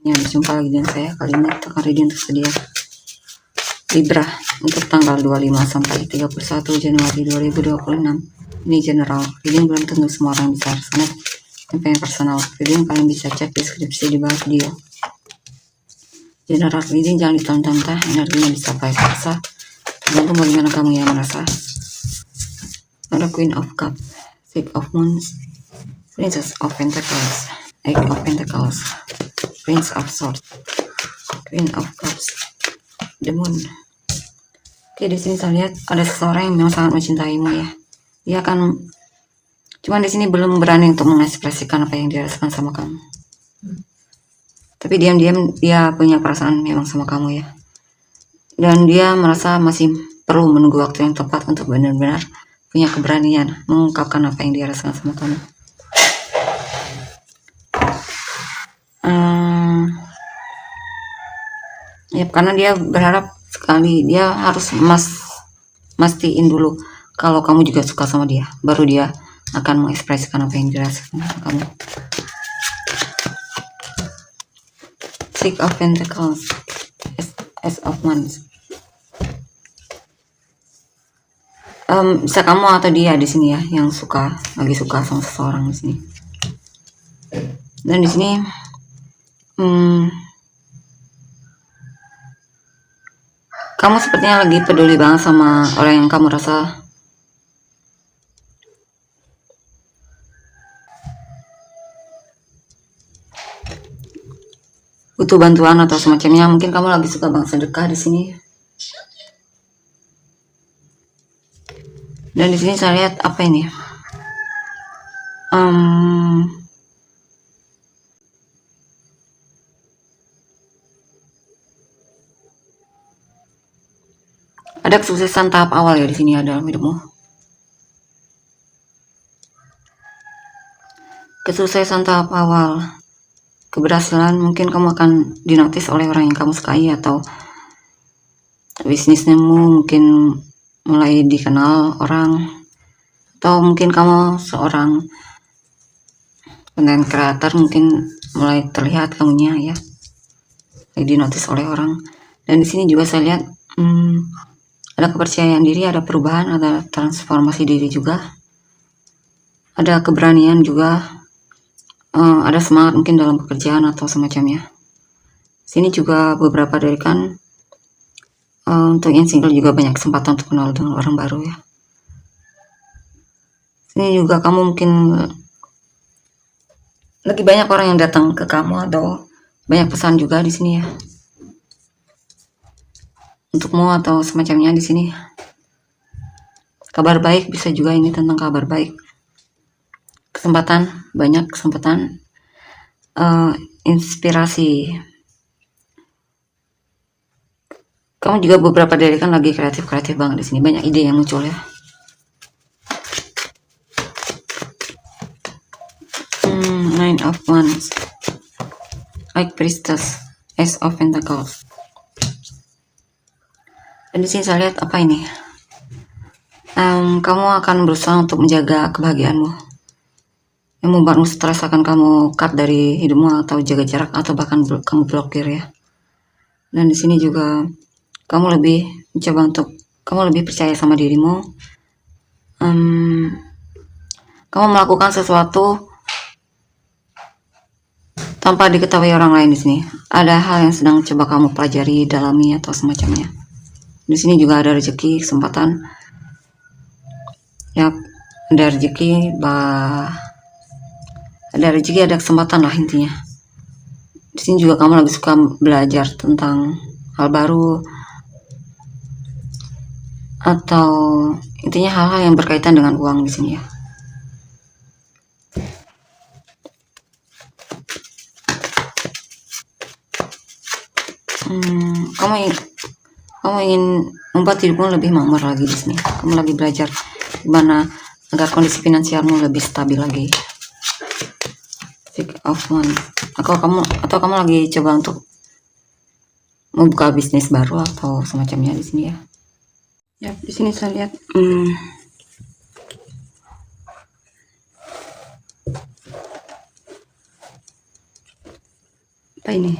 Ya, berjumpa lagi dengan saya. Kali ini akan reading tersedia Libra untuk tanggal 25 sampai 31 Januari 2026. Ini general reading, belum tentu semua orang bisa resonate. Yang personal reading kalian bisa cek deskripsi di bawah video. General reading jangan ditantang-tantang, energinya bisa baik rasa, tergantung bagaimana kamu yang merasa. Ada Queen of Cups, Six of Wands, Princess of Pentacles, Eight of Pentacles, Prince of Swords, Queen of Cups, The Moon. Oke, di sini saya lihat ada seseorang yang memang sangat mencintaimu ya. Dia akan, cuman di sini belum berani untuk mengekspresikan apa yang dia rasakan sama kamu. Tapi diam-diam dia punya perasaan memang sama kamu ya. Dan dia merasa masih perlu menunggu waktu yang tepat untuk benar-benar punya keberanian mengungkapkan apa yang dia rasakan sama kamu. Ya, karena dia berharap sekali, dia harus mastiin dulu kalau kamu juga suka sama dia, baru dia akan mengekspresikan apa yang dirasakan sama kamu. Six of Pentacles, Ace of Wands. Bisa kamu atau dia di sini ya yang lagi suka sama seseorang di sini. Dan di sini kamu sepertinya lagi peduli banget sama orang yang kamu rasa butuh bantuan atau semacamnya. Mungkin kamu lagi suka banget sedekah di sini. Dan di sini saya lihat apa ini? Ada kesuksesan tahap awal ya di sini ada dalam hidupmu. Kesuksesan tahap awal, keberhasilan, mungkin kamu akan dinotis oleh orang yang kamu sukai, atau bisnismu mungkin mulai dikenal orang, atau mungkin kamu seorang content creator, mungkin mulai terlihat kamunya ya, dinotis oleh orang. Dan di sini juga saya lihat ada kepercayaan diri, ada perubahan, ada transformasi diri juga, ada keberanian juga, ada semangat mungkin dalam pekerjaan atau semacamnya. Sini juga beberapa dari kan untuk yang single juga banyak kesempatan untuk kenal dengan orang baru ya. Sini juga kamu mungkin lagi banyak orang yang datang ke kamu, atau banyak pesan juga di sini ya untukmu atau semacamnya di sini. Kabar baik bisa juga, ini tentang kabar baik, kesempatan, banyak kesempatan, inspirasi. Kamu juga beberapa dari kan lagi kreatif banget di sini, banyak ide yang muncul ya. Nine of Wands, High Priestess, Ace of Pentacles. Dan di sini saya lihat apa ini? Kamu akan berusaha untuk menjaga kebahagiaanmu. Yang membuatmu stres akan kamu cut dari hidupmu, atau jaga jarak, atau bahkan kamu blokir ya. Dan di sini juga kamu lebih mencoba untuk, kamu lebih percaya sama dirimu. Kamu melakukan sesuatu tanpa diketahui orang lain di sini. Ada hal yang sedang coba kamu pelajari, dalami, atau semacamnya. Di sini juga ada rezeki, kesempatan. Ya, ada rezeki, ada kesempatan lah intinya. Di sini juga kamu lagi suka belajar tentang hal baru, atau intinya hal-hal yang berkaitan dengan uang di sini ya. Kamu ingin membuat hidupmu lebih makmur lagi di sini. Kamu lagi belajar gimana agar kondisi finansialmu lebih stabil lagi. Six of Wands. Atau kamu lagi coba untuk membuka bisnis baru atau semacamnya di sini ya. Ya, di sini saya lihat Apa ini?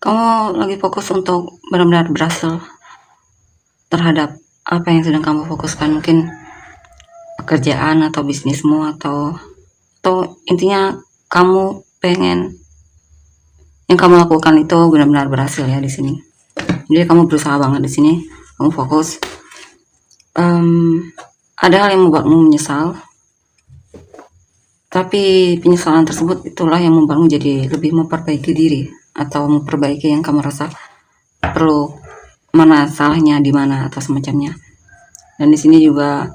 Kamu lagi fokus untuk benar-benar berhasil terhadap apa yang sedang kamu fokuskan, mungkin pekerjaan atau bisnismu atau intinya kamu pengen yang kamu lakukan itu benar-benar berhasil ya di sini. Jadi kamu berusaha banget di sini, kamu fokus. Ada hal yang membuatmu menyesal, tapi penyesalan tersebut itulah yang membuatmu jadi lebih memperbaiki diri atau memperbaiki yang kamu rasa perlu, mana salahnya di mana atau semacamnya. Dan di sini juga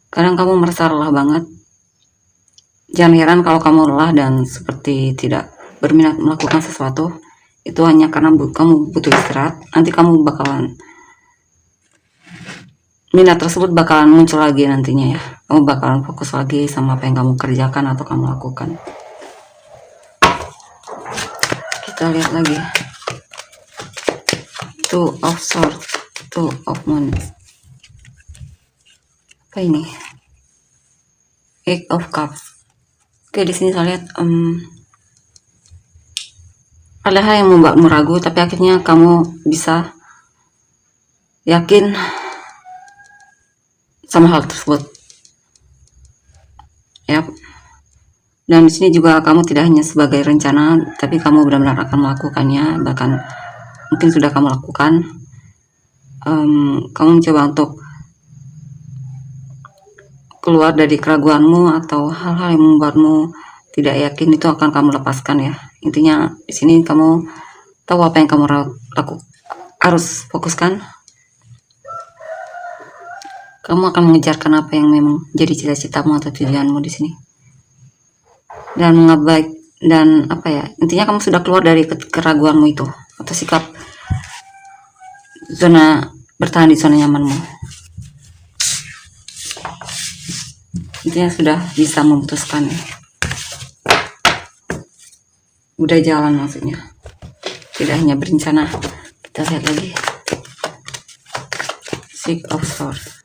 kadang kamu merasa lelah banget. Jangan heran kalau kamu lelah dan seperti tidak berminat melakukan sesuatu. Itu hanya karena kamu butuh istirahat. Nanti kamu bakalan, minat tersebut bakalan muncul lagi nantinya ya. Kamu bakalan fokus lagi sama apa yang kamu kerjakan atau kamu lakukan. Kita lihat lagi. Two of Swords, Two of Wands. Apa ini? Eight of Cups. Oke, di sini saya lihat ada hal yang membuatmu ragu, tapi akhirnya kamu bisa yakin sama hal tersebut. Ya. Dan di sini juga kamu tidak hanya sebagai rencana, tapi kamu benar-benar akan melakukannya, bahkan mungkin sudah kamu lakukan. Kamu mencoba untuk keluar dari keraguanmu atau hal-hal yang membuatmu tidak yakin, itu akan kamu lepaskan ya. Intinya di sini kamu tahu apa yang kamu harus fokuskan. Kamu akan mengejarkan apa yang memang jadi cita-citamu atau tujuanmu di sini. Dan intinya kamu sudah keluar dari keraguanmu itu atau sikap bertahan di zona nyamanmu. Intinya sudah bisa memutuskan ya. Udah jalan maksudnya, tidak hanya berencana. Kita lihat lagi. Six of Swords.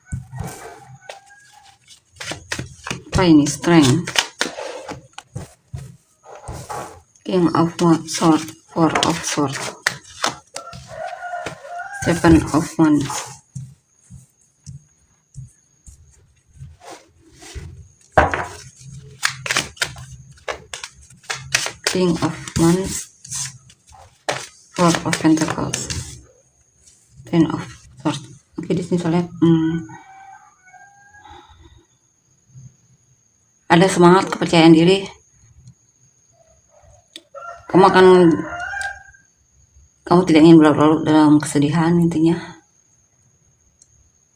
Apa ini? Strength. King of Swords, Four of Swords, Seven of Wands. King of Wands, Four of Pentacles, Ten of Swords. Oke, di sini saya lihat ada semangat, kepercayaan diri. Kamu tidak ingin berlarut-larut dalam kesedihan. Intinya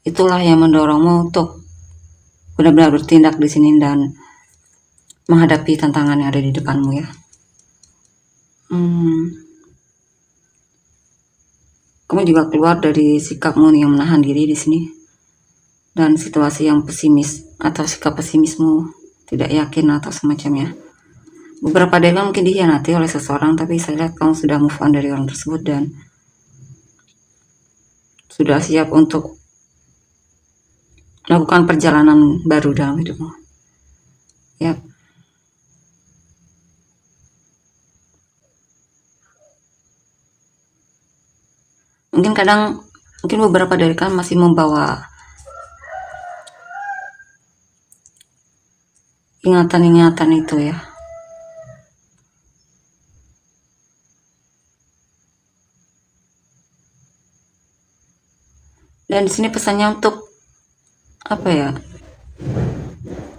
itulah yang mendorongmu untuk benar-benar bertindak di sini dan menghadapi tantangan yang ada di depanmu ya. Kamu juga keluar dari sikapmu yang menahan diri di sini dan situasi yang pesimis atau sikap pesimismu, tidak yakin atau semacamnya. Beberapa dari kamu mungkin dikhianati oleh seseorang, tapi saya lihat kamu sudah move on dari orang tersebut dan sudah siap untuk melakukan perjalanan baru dalam hidupmu. Ya. Mungkin beberapa dari kamu masih membawa ingatan-ingatan itu ya. Dan di sini pesannya untuk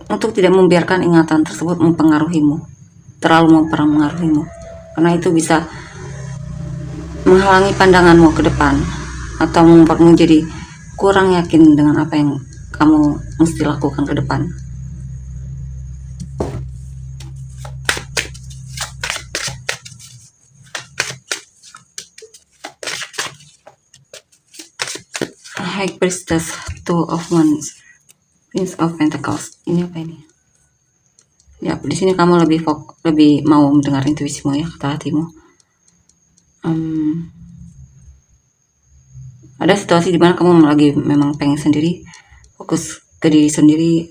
untuk tidak membiarkan ingatan tersebut terlalu mempengaruhimu, karena itu bisa menghalangi pandanganmu ke depan atau membuatmu jadi kurang yakin dengan apa yang kamu mesti lakukan ke depan. High Priestess, Two of Wands, Prince of Pentacles. Ini apa ini? Ya, di sini kamu lebih mau mendengar intuisimu ya, kata hatimu. Ada situasi dimana kamu lagi memang pengen sendiri, fokus ke diri sendiri,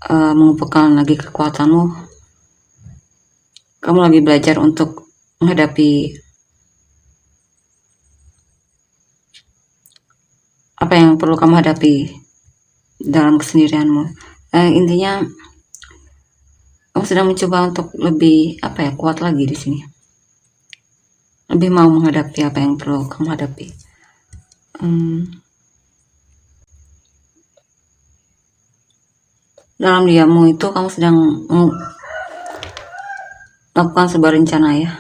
mengumpulkan lagi kekuatanmu. Kamu lagi belajar untuk menghadapi apa yang perlu kamu hadapi dalam kesendirianmu. Intinya kamu sedang mencoba untuk lebih kuat lagi di sini, lebih mau menghadapi apa yang perlu kamu hadapi. Dalam diammu itu kamu sedang melakukan sebuah rencana ya.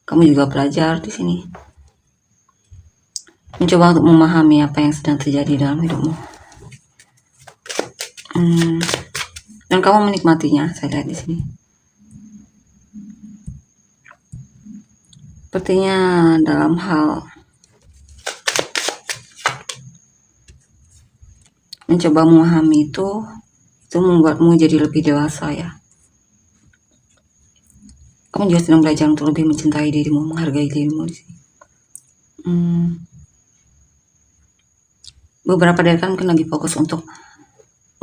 Kamu juga belajar di sini, mencoba untuk memahami apa yang sedang terjadi dalam hidupmu. Dan kamu menikmatinya, saya lihat di sini. Sepertinya dalam hal mencoba memahami itu membuatmu jadi lebih dewasa ya. Kamu juga sedang belajar untuk lebih mencintai dirimu, menghargai dirimu di sini. Beberapa dari kalian mungkin lagi fokus untuk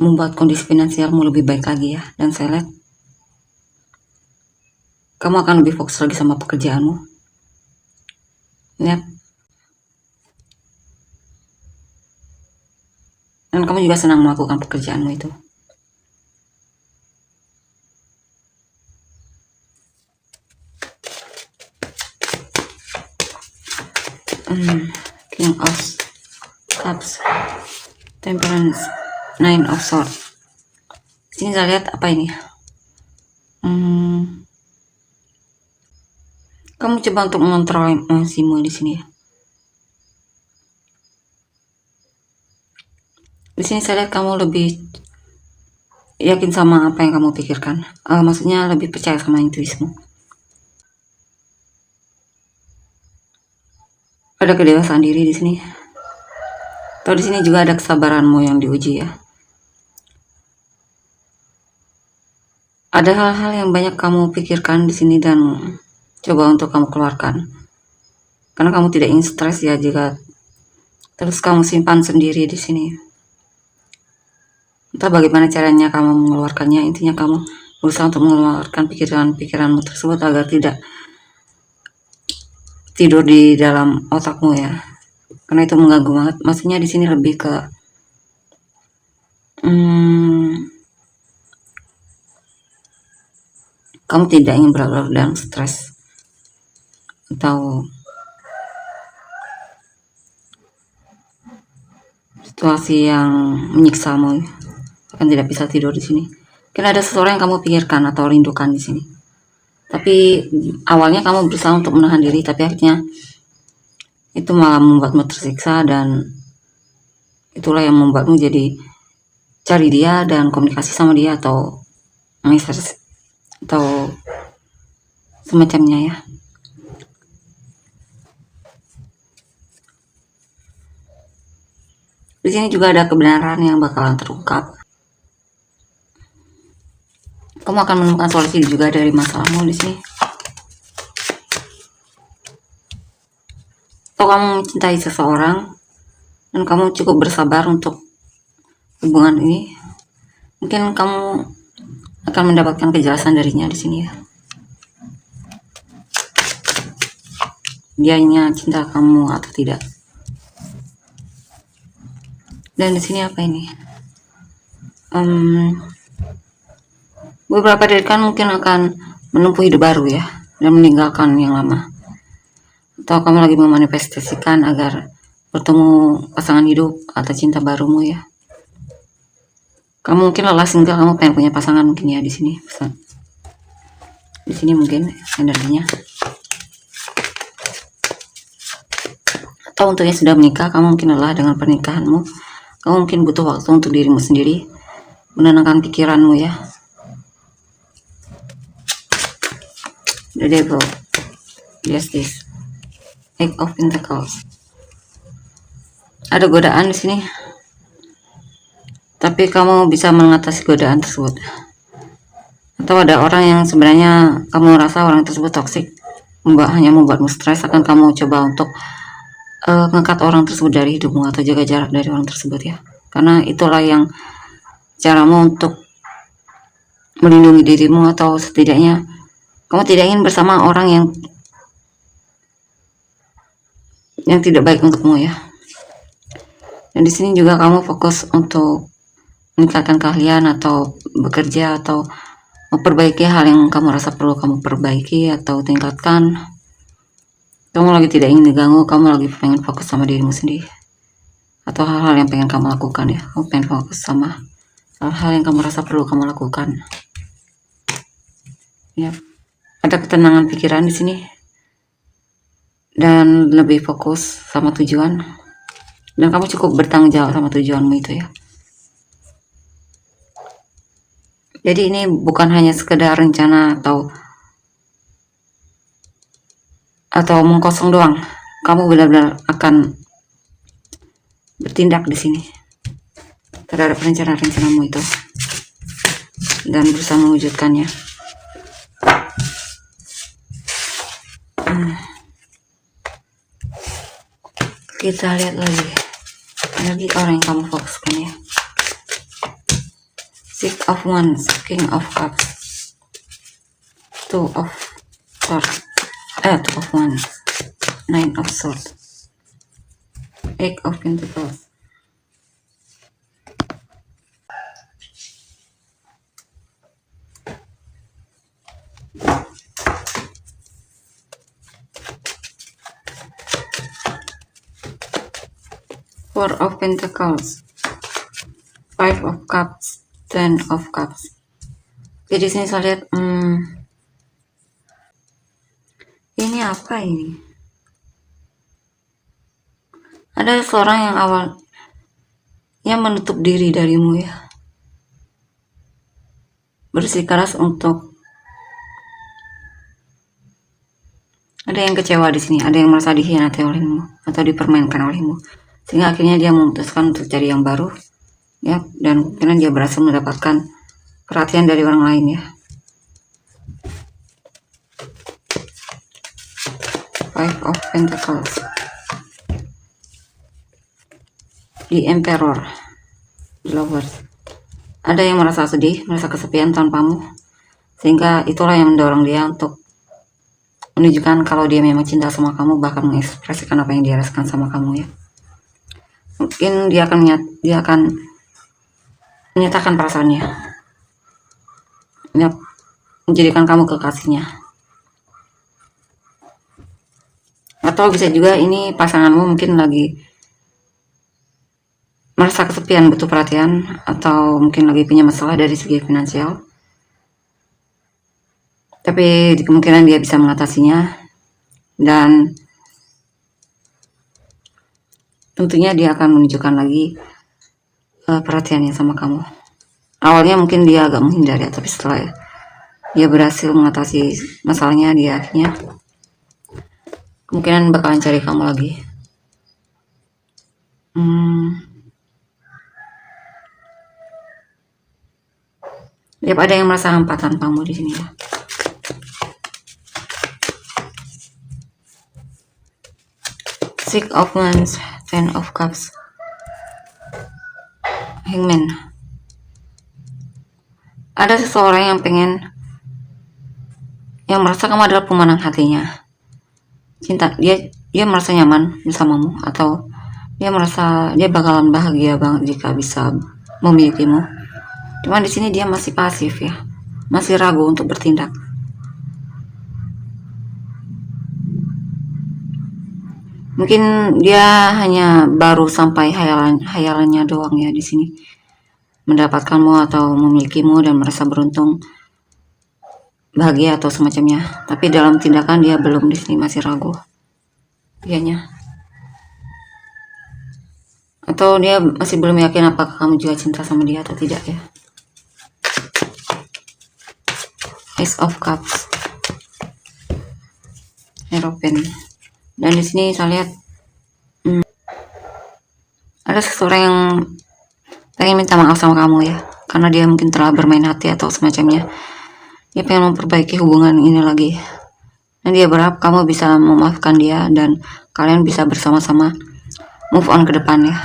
membuat kondisi finansialmu lebih baik lagi ya. Dan saya lihat kamu akan lebih fokus lagi sama pekerjaanmu. Lihat. Dan kamu juga senang melakukan pekerjaanmu itu. King of Cups, Temperance, Nine of Swords. Sini saya lihat apa ini? Kamu coba untuk mengontrol emosimu di sini ya. Di sini saya lihat kamu lebih yakin sama apa yang kamu pikirkan. Maksudnya lebih percaya sama intuisimu. Ada kedewasaan diri di sini. Atau di sini juga ada kesabaranmu yang diuji ya. Ada hal-hal yang banyak kamu pikirkan di sini dan coba untuk kamu keluarkan. Karena kamu tidak ingin stres ya jika terus kamu simpan sendiri di sini. Entah bagaimana caranya kamu mengeluarkannya, intinya kamu berusaha untuk mengeluarkan pikiran-pikiranmu tersebut agar tidak tidur di dalam otakmu ya. Karena itu mengganggu banget. Maksudnya di sini lebih ke kamu tidak ingin berlarut dalam stres atau situasi yang menyiksamu, akan tidak bisa tidur di sini. Mungkin ada seseorang yang kamu pikirkan atau rindukan di sini. Tapi awalnya kamu berusaha untuk menahan diri, tapi akhirnya itu malah membuatmu tersiksa dan itulah yang membuatmu jadi cari dia dan komunikasi sama dia atau message atau semacamnya ya. Di sini juga ada kebenaran yang bakalan terungkap. Kamu akan menemukan solusi juga dari masalahmu di sini. Atau kamu mencintai seseorang dan kamu cukup bersabar untuk hubungan ini. Mungkin kamu akan mendapatkan kejelasan darinya di sini ya. Dianya cinta kamu atau tidak. Dan di sini apa ini? Beberapa dari kalian mungkin akan menempuh hidup baru ya, dan meninggalkan yang lama. Atau kamu lagi memanifestasikan agar bertemu pasangan hidup atau cinta barumu ya. Kamu mungkin lelah single, kamu pengen punya pasangan mungkin ya di sini. Di sini mungkin energinya. Atau untuk yang sudah menikah, kamu mungkin lelah dengan pernikahanmu. Kamu mungkin butuh waktu untuk dirimu sendiri, menenangkan pikiranmu ya. The Devil, Justice, Eight of Pentacles. Ada godaan di sini, tapi kamu bisa mengatasi godaan tersebut. Atau ada orang yang sebenarnya kamu rasa orang tersebut toksik, hanya membuatmu stres, akan kamu coba untuk mengangkat orang tersebut dari hidupmu atau jaga jarak dari orang tersebut ya. Karena itulah yang caramu untuk melindungi dirimu, atau setidaknya kamu tidak ingin bersama orang yang tidak baik untukmu ya. Dan di sini juga kamu fokus untuk meningkatkan keahlian atau bekerja atau memperbaiki hal yang kamu rasa perlu kamu perbaiki atau tingkatkan. Kamu lagi tidak ingin diganggu, kamu lagi pengen fokus sama dirimu sendiri atau hal-hal yang pengen kamu lakukan ya. Kamu pengen fokus sama hal-hal yang kamu rasa perlu kamu lakukan ya. Ada ketenangan pikiran di sini dan lebih fokus sama tujuan, dan kamu cukup bertanggung jawab sama tujuanmu itu ya. Jadi ini bukan hanya sekedar rencana atau mengkosong doang. Kamu benar-benar akan bertindak di sini terhadap rencana-rencanamu itu dan berusaha mewujudkannya. Kita lihat lagi orang yang kamu fokuskan ya. Six of Wands, King of Cups, Two of Wands, Nine of Swords, Eight of Pentacles, Four of Pentacles, Five of Cups, Ten of Cups. Jadi sini saya lihat ini apa ini? Ada seorang yang menutup diri darimu ya. Bersikeras untuk, ada yang kecewa di sini, ada yang merasa dikhianati olehmu atau dipermainkan olehmu, sehingga akhirnya dia memutuskan untuk cari yang baru ya, dan mungkin dia berhasil mendapatkan perhatian dari orang lain ya. Five of Pentacles, The Emperor, Lovers. Ada yang merasa sedih, merasa kesepian tanpamu, sehingga itulah yang mendorong dia untuk menunjukkan kalau dia memang cinta sama kamu, bahkan mengekspresikan apa yang dia rasakan sama kamu ya. Mungkin dia akan menyatakan perasaannya ya, menjadikan kamu kekasihnya. Atau bisa juga ini pasanganmu mungkin lagi merasa kesepian, butuh perhatian, atau mungkin lagi punya masalah dari segi finansial, tapi kemungkinan dia bisa mengatasinya, dan tentunya dia akan menunjukkan lagi perhatiannya sama kamu. Awalnya mungkin dia agak menghindari, tapi setelah dia berhasil mengatasi masalahnya, dia akhirnya kemungkinan bakalan cari kamu lagi. Yap, ada yang merasa hampa tanpamu di sini ya. Six of Wands, Ten of Cups, Hangman. Ada seseorang yang merasa kamu adalah pemenang hatinya. Cinta, dia merasa nyaman bersamamu, atau dia merasa dia bakalan bahagia banget jika bisa memilikimu. Cuman di sini dia masih pasif ya, masih ragu untuk bertindak. Mungkin dia hanya baru sampai hayalannya doang ya di sini, mendapatkanmu atau memilikimu dan merasa beruntung, bahagia atau semacamnya. Tapi dalam tindakan dia belum, di sini masih ragu dianya. Atau dia masih belum yakin apakah kamu juga cinta sama dia atau tidak ya. Ace of Cups, Hierophant. Dan di sini saya lihat ada seseorang yang pengen minta maaf sama kamu ya, karena dia mungkin telah bermain hati atau semacamnya. Dia pengen memperbaiki hubungan ini lagi, dan dia berharap kamu bisa memaafkan dia dan kalian bisa bersama-sama move on ke depan ya.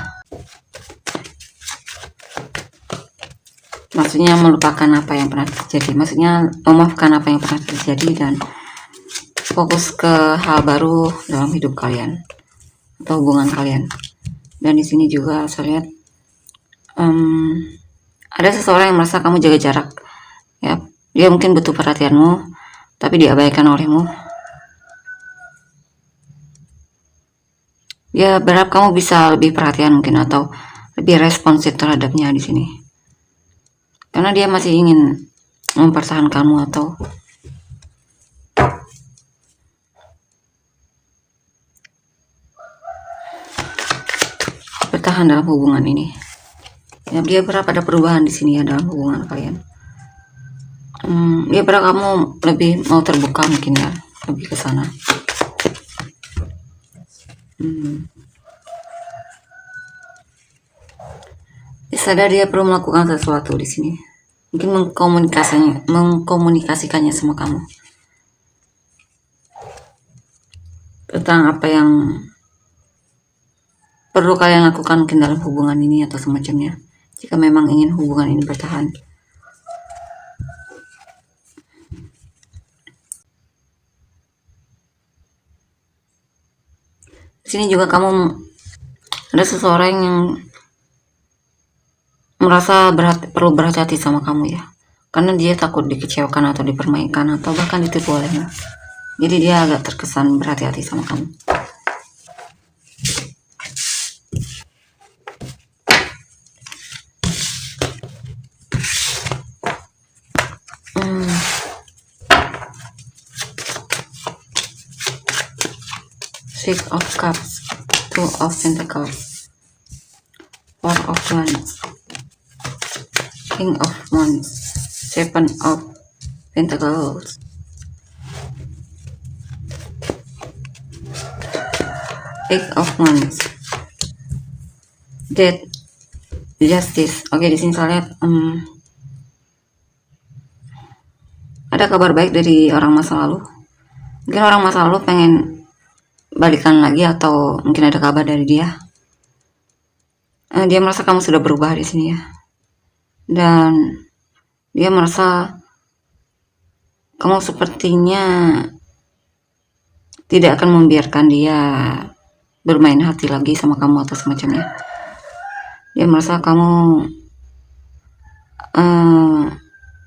Maksudnya melupakan apa yang pernah terjadi, maksudnya memaafkan apa yang pernah terjadi dan fokus ke hal baru dalam hidup kalian atau hubungan kalian. Dan di sini juga saya lihat ada seseorang yang merasa kamu jaga jarak, ya. Dia mungkin butuh perhatianmu, tapi diabaikan olehmu. Dia berharap kamu bisa lebih perhatian mungkin atau lebih responsif terhadapnya di sini. Karena dia masih ingin mempertahankanmu atau bertahan dalam hubungan ini. Ya, dia berharap ada perubahan di sini ya dalam hubungan kalian. Dia berharap kamu lebih mau terbuka mungkin ya, lebih ke sana. Sadar dia perlu melakukan sesuatu di sini. Mungkin mengkomunikasikannya sama kamu tentang apa yang perlu kalian lakukan mungkin dalam hubungan ini atau semacamnya, jika memang ingin hubungan ini bertahan. Di sini juga kamu ada seseorang yang merasa perlu berhati-hati sama kamu ya, karena dia takut dikecewakan atau dipermainkan atau bahkan ditipu olehmu. Jadi dia agak terkesan berhati-hati sama kamu. Six of Cups, Two of Pentacles, Four of Wands, King of Wands, Seven of Pentacles, Eight of Wands, Death, Justice. Oke, di sini saya lihat ada kabar baik dari orang masa lalu. Mungkin orang masa lalu pengen balikan lagi atau mungkin ada kabar dari dia. Dia merasa kamu sudah berubah di sini ya, dan dia merasa kamu sepertinya tidak akan membiarkan dia bermain hati lagi sama kamu atau semacamnya. Dia merasa kamu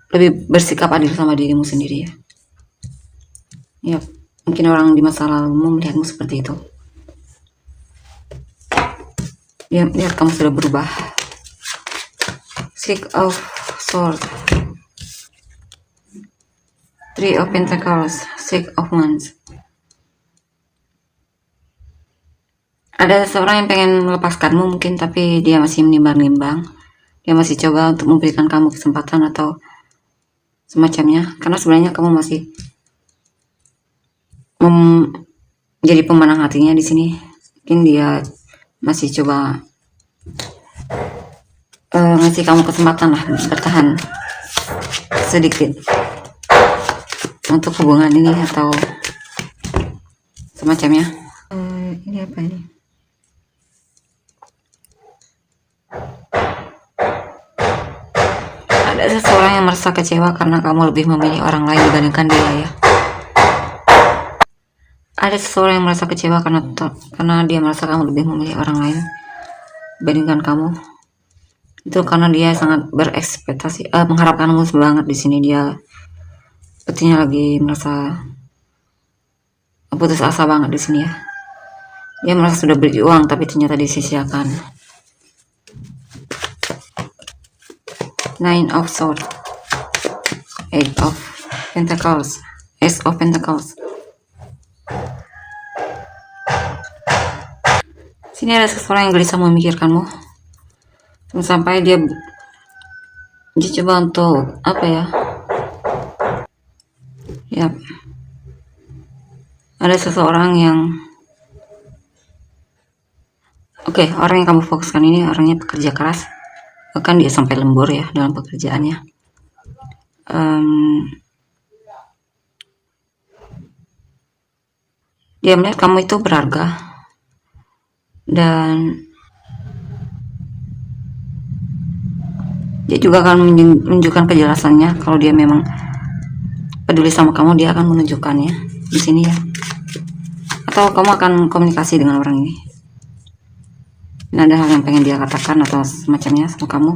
lebih bersikap adil sama dirimu sendiri ya. Ya, mungkin orang di masa lalu melihatmu seperti itu. Dia melihat kamu sudah berubah. Six of Swords, Three of Pentacles, Six of Wands. Ada seseorang yang pengen melepaskanmu mungkin, tapi dia masih menimbang-nimbang. Dia masih coba untuk memberikan kamu kesempatan atau semacamnya, karena sebenarnya kamu masih menjadi pemenang hatinya di sini. Mungkin dia masih coba ngasih kamu kesempatan lah bertahan sedikit untuk hubungan ini atau semacamnya. Ini apa ini? Ada seseorang yang merasa kecewa karena kamu lebih memilih orang lain dibandingkan dia ya. Ada seseorang yang merasa kecewa karena dia merasa kamu lebih memilih orang lain dibandingkan kamu. Itu karena dia sangat berekspektasi, mengharapkanmu banget di sini. Dia sepertinya lagi merasa putus asa banget di sini ya. Dia merasa sudah berjuang tapi ternyata disia-siakan. Nine of Swords, Eight of Pentacles, Ace of Pentacles. Sini ada seseorang yang gelisah memikirkanmu sampai dia coba untuk apa ya? Ya, ada seseorang yang orang yang kamu fokuskan ini orangnya pekerja keras, bahkan dia sampai lembur ya dalam pekerjaannya. Dia melihat kamu itu berharga dan Dia juga akan menunjukkan kejelasannya. Kalau dia memang peduli sama kamu, dia akan menunjukkannya di sini ya. Atau kamu akan komunikasi dengan orang ini. Ini ada hal yang pengen dia katakan atau semacamnya sama kamu.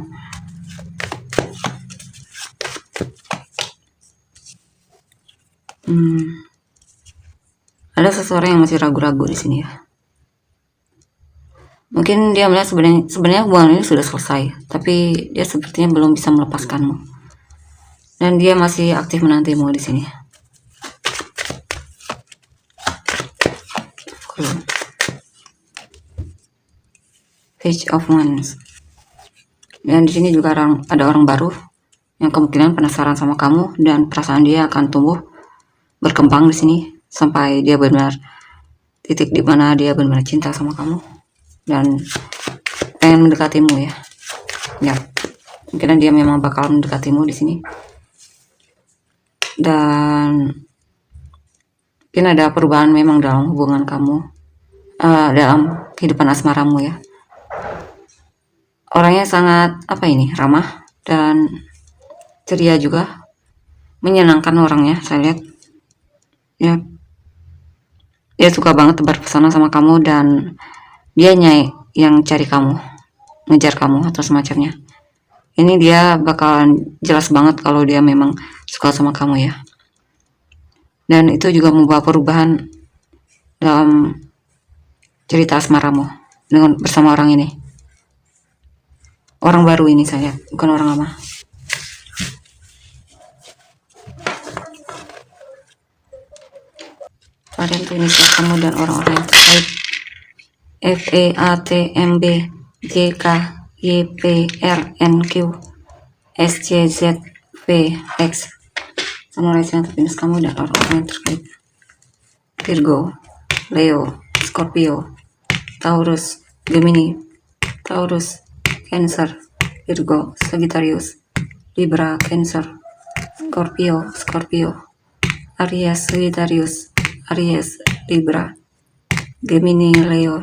Ada seseorang yang masih ragu-ragu di sini ya. Mungkin dia melihat sebenarnya hubungan ini sudah selesai, tapi dia sepertinya belum bisa melepaskanmu. Dan dia masih aktif menantimu di sini. Page of Wands. Dan di sini juga ada orang baru yang kemungkinan penasaran sama kamu, dan perasaan dia akan tumbuh berkembang di sini sampai dia benar titik di mana dia benar cinta sama kamu dan pengen mendekatimu ya. Ya, mungkin dia memang bakal mendekatimu di sini. Dan mungkin ada perubahan memang dalam hubungan kamu, dalam kehidupan asmaramu ya. Orangnya sangat ramah dan ceria juga, menyenangkan orangnya, saya lihat ya. Dia suka banget tebar pesona sama kamu dan dia yang cari kamu, ngejar kamu atau semacamnya. Ini dia bakalan jelas banget kalau dia memang suka sama kamu ya. Dan itu juga membawa perubahan dalam cerita asmaramu bersama orang ini. Orang baru ini saya, bukan orang lama. Kalian tuh inisial kamu dan orang-orang yang terkait. FEATMB JK YPRNQ SCZVX. Summarize yang terpinus kamu dan orang-orang yang terkait. Virgo, Leo, Scorpio, Taurus, Gemini, Taurus, Cancer, Virgo, Sagittarius, Libra, Cancer, Scorpio, Aries, Sagittarius, Aries, Libra, Gemini, Leo,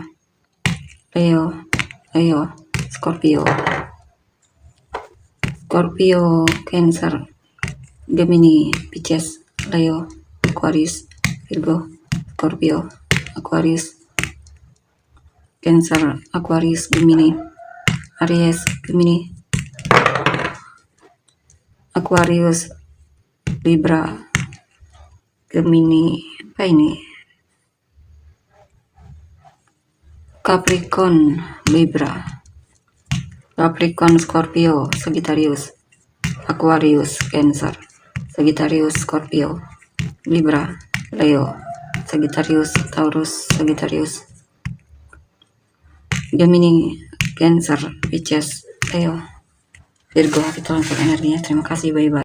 Scorpio, Cancer, Gemini, Pisces, Leo, Aquarius, Virgo, Scorpio, Aquarius, Cancer, Aquarius, Gemini, Aries, Gemini, Aquarius, Libra, Gemini, Capricorn, Libra, Capricorn, Scorpio, Sagittarius, Aquarius, Cancer, Sagittarius, Scorpio, Libra, Leo, Sagittarius, Taurus, Sagittarius, Gemini, Cancer, Pisces, Leo, Virgo. Kita langsung energinya. Terima kasih, bye-bye.